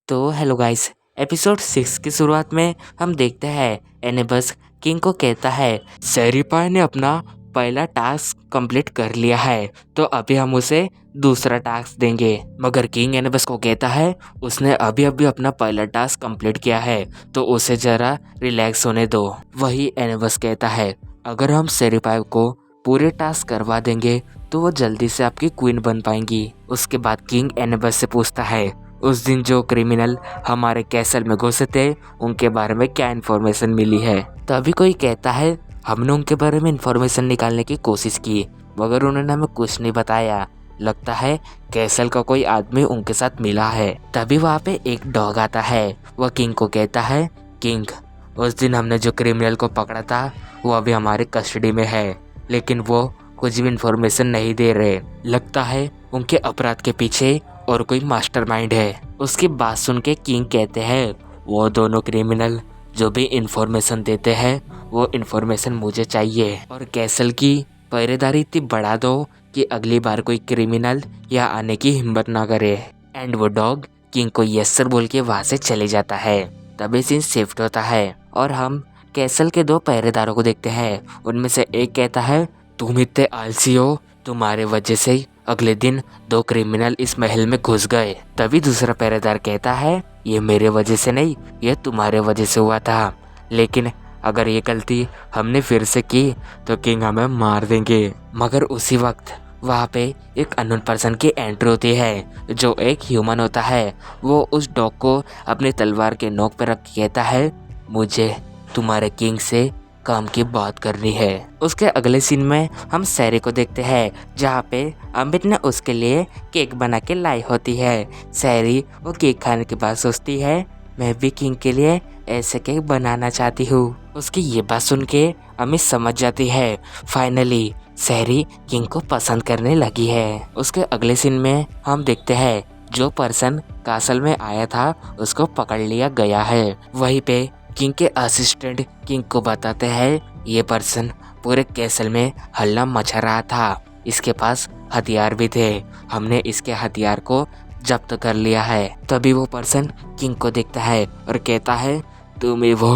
तो hello guys, episode 6 की शुरुआत में हम देखते हैं एनेबस किंग को कहता है सेरिपाई ने अपना पहला टास्क कंप्लीट कर लिया है, तो अभी हम उसे दूसरा टास्क देंगे। मगर किंग एनेबस को कहता है उसने अभी अभी अपना पहला टास्क कंप्लीट किया है, तो उसे जरा रिलैक्स होने दो। वही एनेबस कहता है अगर हम सेरिपाई को पूरे टास्क करवा देंगे तो वो जल्दी से आपकी क्वीन बन पाएंगी। उसके बाद किंग एनेबस से पूछता है उस दिन जो क्रिमिनल हमारे कैसल में घुसे थे उनके बारे में क्या इन्फॉर्मेशन मिली है। तभी कोई कहता है हमने उनके बारे में इन्फॉर्मेशन निकालने की कोशिश की, मगर उन्होंने हमें कुछ नहीं बताया। लगता है कैसल का कोई आदमी उनके साथ मिला है। तभी वहाँ पे एक डॉग आता है। वह किंग को कहता है किंग, उस दिन हमने जो क्रिमिनल को पकड़ा था वो अभी हमारे कस्टडी में है, लेकिन वो कुछ भी इन्फॉर्मेशन नहीं दे रहे। लगता है उनके अपराध के पीछे और कोई मास्टरमाइंड है। उसकी बात सुन के किंग कहते हैं वो दोनों क्रिमिनल जो भी इन्फॉर्मेशन देते हैं वो इन्फॉर्मेशन मुझे चाहिए, और कैसल की पहरेदारी इतनी बढ़ा दो कि अगली बार कोई क्रिमिनल यहाँ आने की हिम्मत ना करे। एंड वो डॉग किंग को यस सर बोल के वहाँ से चले जाता है। तभी सीन शिफ्ट होता है और हम कैसल के दो पहरेदारों को देखते हैं। उनमें से एक कहता है तुम इतने आलसी हो, तुम्हारे वजह से ही अगले दिन दो क्रिमिनल इस महल में घुस गए। तभी दूसरा पहरेदार कहता है ये मेरे वजह से नहीं, ये तुम्हारे वजह से हुआ था, लेकिन अगर ये गलती हमने फिर से की तो किंग हमें मार देंगे। मगर उसी वक्त वहाँ पे एक अननोन पर्सन की एंट्री होती है जो एक ह्यूमन होता है। वो उस डॉग को अपनी तलवार के नोक पर रख के कहता है मुझे तुम्हारे किंग से काम की बात करनी है। उसके अगले सीन में हम सैरी को देखते हैं जहाँ पे अमित ने उसके लिए केक बना के लाई होती है। सैरी वो केक खाने के बाद सोचती है मैं भी किंग के लिए ऐसे केक बनाना चाहती हूँ। उसकी ये बात सुन के अमित समझ जाती है फाइनली सैरी किंग को पसंद करने लगी है। उसके अगले सीन में हम देखते हैं जो पर्सन कासल में आया था उसको पकड़ लिया गया है। वहीं पे किंग के असिस्टेंट किंग को बताते हैं ये पर्सन पूरे कैसल में हल्ला मचा रहा था, इसके पास हथियार भी थे, हमने इसके हथियार को जब्त कर लिया है। तभी वो पर्सन किंग को देखता है और कहता है तुम ही वो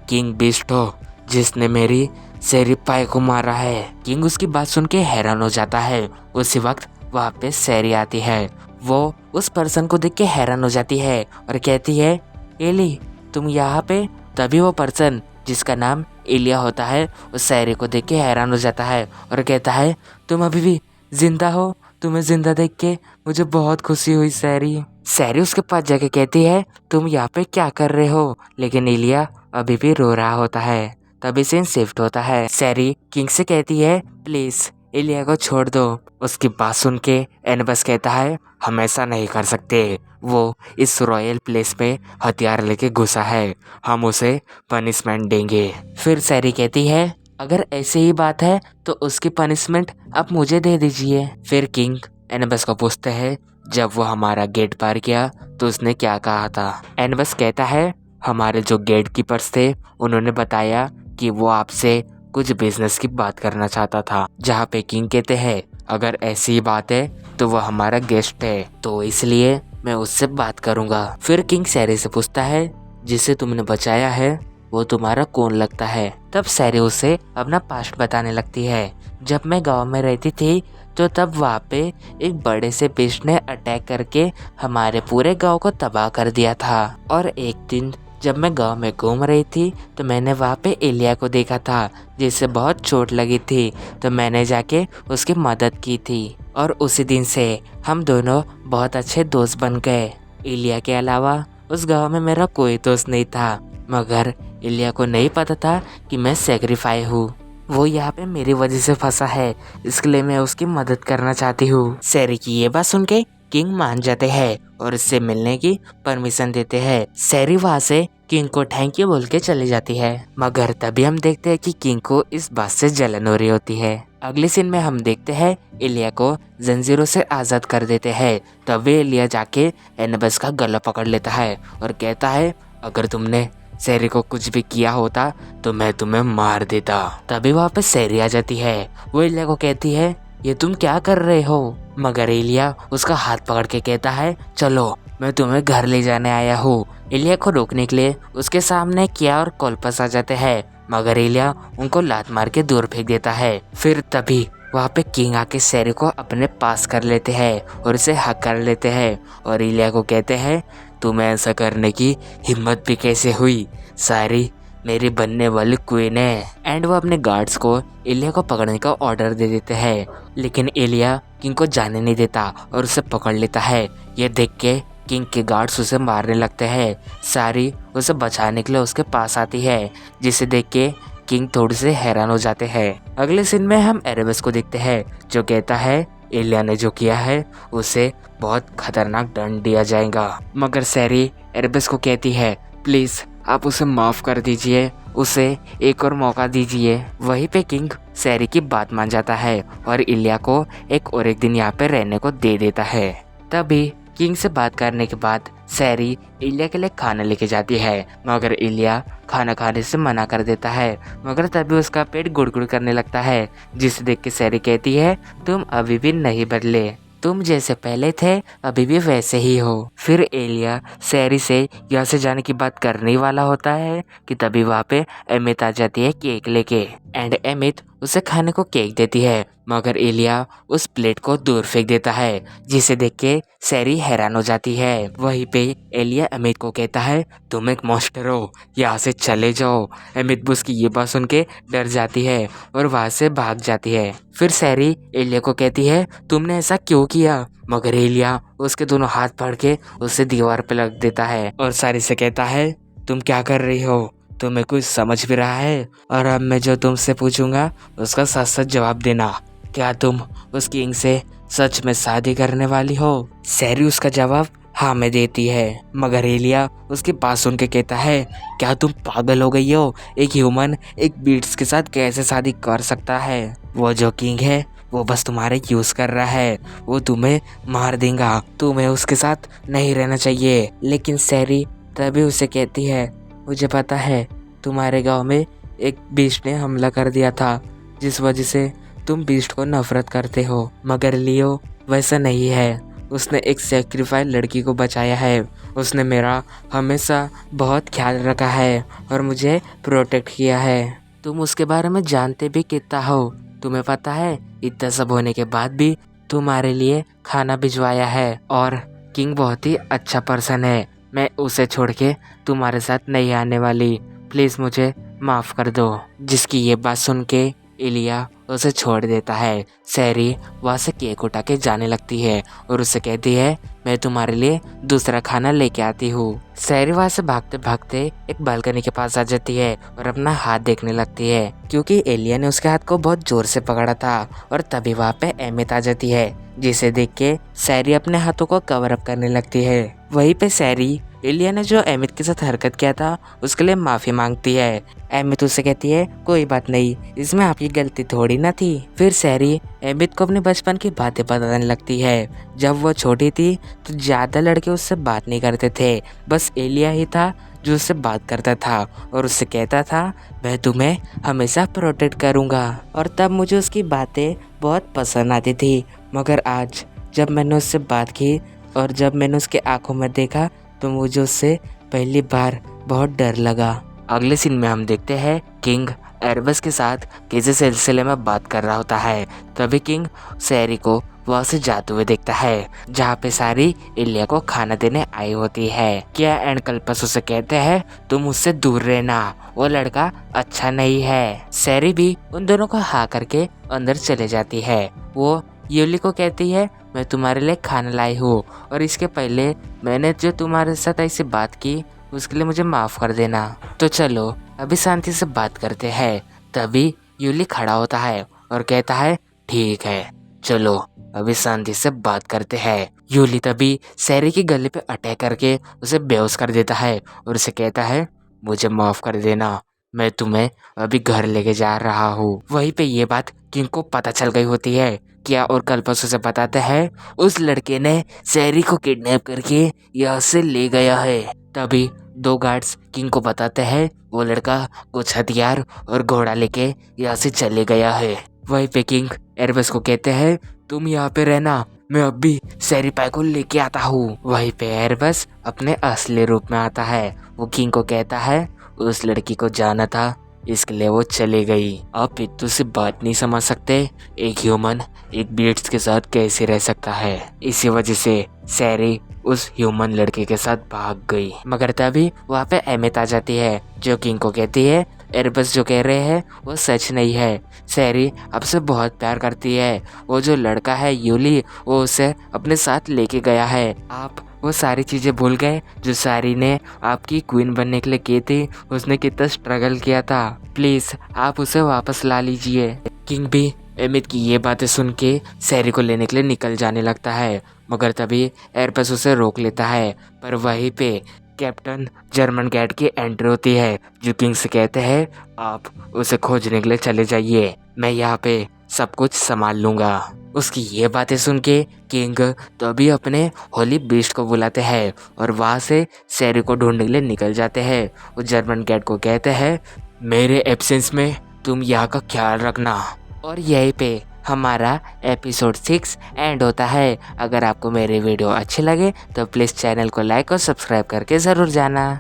किंग बीस्ट हो जिसने मेरी सेरिपाई को मारा है। किंग उसकी बात सुन के हैरान हो जाता है। उसी वक्त वहाँ पे सैरी आती है। वो उस पर्सन को देख के हैरान हो जाती है और कहती है एली तुम यहाँ पे। तभी वो पर्सन जिसका नाम इलिया होता है उस सैरी को देख के हैरान हो जाता है और कहता है तुम अभी भी जिंदा हो, तुम्हें जिंदा देख के मुझे बहुत खुशी हुई सैरी। सैरी उसके पास जाके कहती है तुम यहाँ पे क्या कर रहे हो, लेकिन इलिया अभी भी रो रहा होता है। तभी सीन शिफ्ट होता है। सैरी किंग से कहती है प्लीज इलिया को छोड़ दो। उसकी बात सुन के एनेबस कहता है हम ऐसा नहीं कर सकते, वो इस रॉयल प्लेस में हथियार लेके घुसा है, हम उसे पनिशमेंट देंगे। फिर सैरी कहती है अगर ऐसी ही बात है तो उसकी पनिशमेंट आप मुझे दे दीजिए। फिर किंग एनेबस को पूछते हैं जब वो हमारा गेट पार किया तो उसने क्या कहा था। एनेबस कहता है हमारे जो गेट कीपर्स थे उन्होंने बताया कि वो आपसे कुछ बिजनेस की बात करना चाहता था। जहाँ पे किंग कहते हैं अगर ऐसी ही बात है तो वो हमारा गेस्ट है, तो इसलिए मैं उससे बात करूंगा। फिर किंग सैरी से पूछता है जिसे तुमने बचाया है वो तुम्हारा कौन लगता है। तब सैरी उसे अपना पास्ट बताने लगती है। जब मैं गांव में रहती थी तो तब वहाँ पे एक बड़े से बिस्ट ने अटैक करके हमारे पूरे गांव को तबाह कर दिया था, और एक दिन जब मैं गांव में घूम रही थी तो मैंने वहाँ पे इलिया को देखा था जिसे बहुत चोट लगी थी, तो मैंने जाके उसकी मदद की थी, और उसी दिन से हम दोनों बहुत अच्छे दोस्त बन गए। इलिया के अलावा उस गांव में मेरा कोई दोस्त नहीं था, मगर इलिया को नहीं पता था कि मैं सेक्रीफाई हूँ। वो यहाँ पे मेरी वजह से फंसा है, इसलिए मैं उसकी मदद करना चाहती हूँ। सैरी की ये बात सुन के किंग मान जाते हैं और इससे मिलने की परमिशन देते हैं। सैरी वहाँ से किंग को थैंक यू बोल के चली जाती है, मगर तभी हम देखते हैं कि किंग को इस बात से जलन हो रही होती है। अगले सीन में हम देखते हैं इलिया को जंजीरों से आज़ाद कर देते हैं। तभी इलिया जाके एनेबस का गला पकड़ लेता है और कहता है अगर तुमने सैरी को कुछ भी किया होता तो मैं तुम्हें मार देता। तभी वहाँ पे सैरी आ जाती है। वो इलिया को कहती है ये तुम क्या कर रहे हो, मगर इलिया उसका हाथ पकड़ के कहता है चलो मैं तुम्हें घर ले जाने आया हूँ। इलिया को रोकने के लिए उसके सामने किया और कोलपस आ जाते हैं, मगर इलिया उनको लात मार के दूर फेंक देता है। फिर तभी वहाँ पे किंग आके सैरी को अपने पास कर लेते हैं और उसे हक कर लेते हैं और इलिया को कहते हैं, तुम्हें ऐसा करने की हिम्मत भी कैसे हुई? सारी मेरी बनने वाली क्वीन है। एंड वो अपने गार्ड्स को इलिया को पकड़ने का ऑर्डर दे देते हैं, लेकिन इलिया किंग को जाने नहीं देता और उसे पकड़ लेता है। ये देख के किंग के गार्ड्स उसे मारने लगते हैं। सारी उसे बचाने के लिए उसके पास आती है, जिसे देख के किंग थोड़ी से हैरान हो जाते हैं। अगले सीन में हम एरेबस को देखते हैं, जो कहता है इलिया ने जो किया है उसे बहुत खतरनाक दंड दिया जाएगा। मगर सैरी एरेबस को कहती है, प्लीज आप उसे माफ कर दीजिए, उसे एक और मौका दीजिए। वहीं पे किंग सैरी की बात मान जाता है और इलिया को एक दिन यहाँ पे रहने को दे देता है। तभी किंग से बात करने के बाद सैरी इलिया के लिए खाना लेके जाती है, मगर इलिया खाना खाने से मना कर देता है। मगर तभी उसका पेट गुड़गुड़ करने लगता है, जिसे देख के सैरी कहती है, तुम अभी भी नहीं बदले, तुम जैसे पहले थे अभी भी वैसे ही हो। फिर इलिया सैरी से यहाँ से जाने की बात करने वाला होता है कि तभी वहाँ पे अमित आ जाती है केक लेके। एंड अमित उसे खाने को केक देती है, मगर इलिया उस प्लेट को दूर फेंक देता है, जिसे देख के सैरी हैरान हो जाती है। वहीं पे इलिया अमित को कहता है, तुम एक मॉन्स्टर हो, यहाँ से चले जाओ। अमित उसकी ये बात सुन के डर जाती है और वहाँ से भाग जाती है। फिर सैरी इलिया को कहती है, तुमने ऐसा क्यों किया? मगर इलिया उसके दोनों हाथ पकड़ के उसे दीवार पे लग देता है और सैरी से कहता है, तुम क्या कर रही हो? तुम्हें कुछ समझ भी रहा है? और अब मैं जो तुमसे पूछूंगा उसका सच सच जवाब देना। क्या तुम उस किंग से सच में शादी करने वाली हो? सैरी उसका जवाब हाँ में देती है, मगर इलिया उसकी बात सुन के कहता है, क्या तुम पागल हो गई हो? एक ह्यूमन एक बीट्स के साथ कैसे शादी कर सकता है? वो जो किंग है वो बस तुम्हारे यूज कर रहा है, वो तुम्हें मार देगा, तुम्हें उसके साथ नहीं रहना चाहिए। लेकिन सैरी तभी उसे कहती है, मुझे पता है तुम्हारे गांव में एक बीस्ट ने हमला कर दिया था, जिस वजह से तुम बीस्ट को नफरत करते हो, मगर लियो वैसा नहीं है। उसने एक सेक्रीफाइस लड़की को बचाया है, उसने मेरा हमेशा बहुत ख्याल रखा है और मुझे प्रोटेक्ट किया है। तुम उसके बारे में जानते भी कितना हो? तुम्हें पता है इतना सब होने के बाद भी तुम्हारे लिए खाना भिजवाया है और किंग बहुत ही अच्छा पर्सन है, मैं उसे छोड़ के तुम्हारे साथ नहीं आने वाली, प्लीज़ मुझे माफ़ कर दो। जिसकी ये बात सुन के इलिया उसे छोड़ देता है। सैरी वहाँ से केक उठा के जाने लगती है और उसे कहती है, मैं तुम्हारे लिए दूसरा खाना लेके आती हूँ। सैरी वहाँ से भागते भागते एक बालकनी के पास आ जाती है और अपना हाथ देखने लगती है, क्योंकि एलिया ने उसके हाथ को बहुत जोर से पकड़ा था। और तभी वहाँ पे अमित आ जाती है, जिसे देख के सैरी अपने हाथों को कवर अप करने लगती है। वहीं पे सैरी इलिया ने जो अमित के साथ हरकत किया था उसके लिए माफ़ी मांगती है। अमित उससे कहती है, कोई बात नहीं, इसमें आपकी गलती थोड़ी ना थी। फिर सैरी अमित को अपने बचपन की बातें बताने लगती है। जब वो छोटी थी तो ज़्यादा लड़के उससे बात नहीं करते थे, बस एलिया ही था जो उससे बात करता था और उससे कहता था, मैं तुम्हें हमेशा प्रोटेक्ट करूँगा। और तब मुझे उसकी बातें बहुत पसंद आती थी, मगर आज जब मैंने उससे बात की और जब मैंने उसके आंखों में देखा तो मुझे उससे पहली बार बहुत डर लगा। अगले सीन में हम देखते हैं किंग एरेबस के साथ किसी सिलसिले में बात कर रहा होता है। तभी किंग सैरी को वहाँ से जाते हुए देखता है, जहाँ पे सारी इलिया को खाना देने आई होती है। क्या एंड कल्पस उसे कहते हैं, तुम उससे दूर रहना, वो लड़का अच्छा नहीं है। सैरी भी उन दोनों को हाँ करके अंदर चले जाती है। वो यूली को कहती है, मैं तुम्हारे लिए खाना लाई हूँ और इसके पहले मैंने जो तुम्हारे साथ ऐसी बात की उसके लिए मुझे माफ़ कर देना। तो चलो अभी शांति से बात करते हैं। तभी यूली खड़ा होता है और कहता है, ठीक है चलो अभी शांति से बात करते हैं। यूली तभी सैरी की गले पे अटैक करके उसे बेहोश कर देता है और उसे कहता है, मुझे माफ़ कर देना, मैं तुम्हें अभी घर लेके जा रहा हूँ। वहीं पे ये बात किंग को पता चल गई होती है। क्या और कल्पस उसे बताते हैं, उस लड़के ने सैरी को किडनैप करके यहाँ से ले गया है। तभी दो गार्ड्स किंग को बताते हैं, वो लड़का कुछ हथियार और घोड़ा लेके यहाँ से चले गया है। वहीं पे किंग एरेबस को कहते हैं, तुम यहाँ पे रहना, मैं अब भी सैरी पाई को लेके आता हूँ। वहीं पे एयरबस अपने असली रूप में आता है। वो किंग को कहता है उस लड़की को जाना था, इसके लिए वो चली गई। आप पित्तू से बात नहीं समझ सकते, एक ह्यूमन एक बीट्स के साथ कैसे रह सकता है। इसी वजह से सैरी उस ह्यूमन लड़के के साथ भाग गई। मगर तभी वहाँ पे एमित आ जाती है जो किंग को कहती है एयरबस जो कह रहे हैं वो सच नहीं है। सैरी आपसे बहुत प्यार करती है। वो जो लड़का है यूली, वो उसे अपने साथ लेके गया है। आप वो सारी चीज़ें भूल गए जो सैरी ने आपकी क्वीन बनने के लिए की थी। उसने कितना स्ट्रगल किया था। प्लीज़ आप उसे वापस ला लीजिए। किंग भी एमित की ये बातें सुन के सैरी को लेने के लिए निकल जाने लगता है। मगर तभी एयरबस उसे रोक लेता है। पर वहीं पे कैप्टन जर्मन कैट की एंट्री होती है जो किंग से कहते हैं आप उसे खोजने के लिए चले जाइए, मैं यहाँ पे सब कुछ संभाल लूँगा। उसकी ये बातें सुन के किंग तो अभी अपने होली बीस्ट को बुलाते हैं और वहाँ से सैरी को ढूंढने के लिए निकल जाते हैं। वो जर्मन कैट को कहते हैं मेरे एब्सेंस में तुम यहाँ का ख्याल रखना। और यहीं पे हमारा एपिसोड 6 एंड होता है। अगर आपको मेरे वीडियो अच्छे लगे तो प्लीज़ चैनल को लाइक और सब्सक्राइब करके ज़रूर जाना।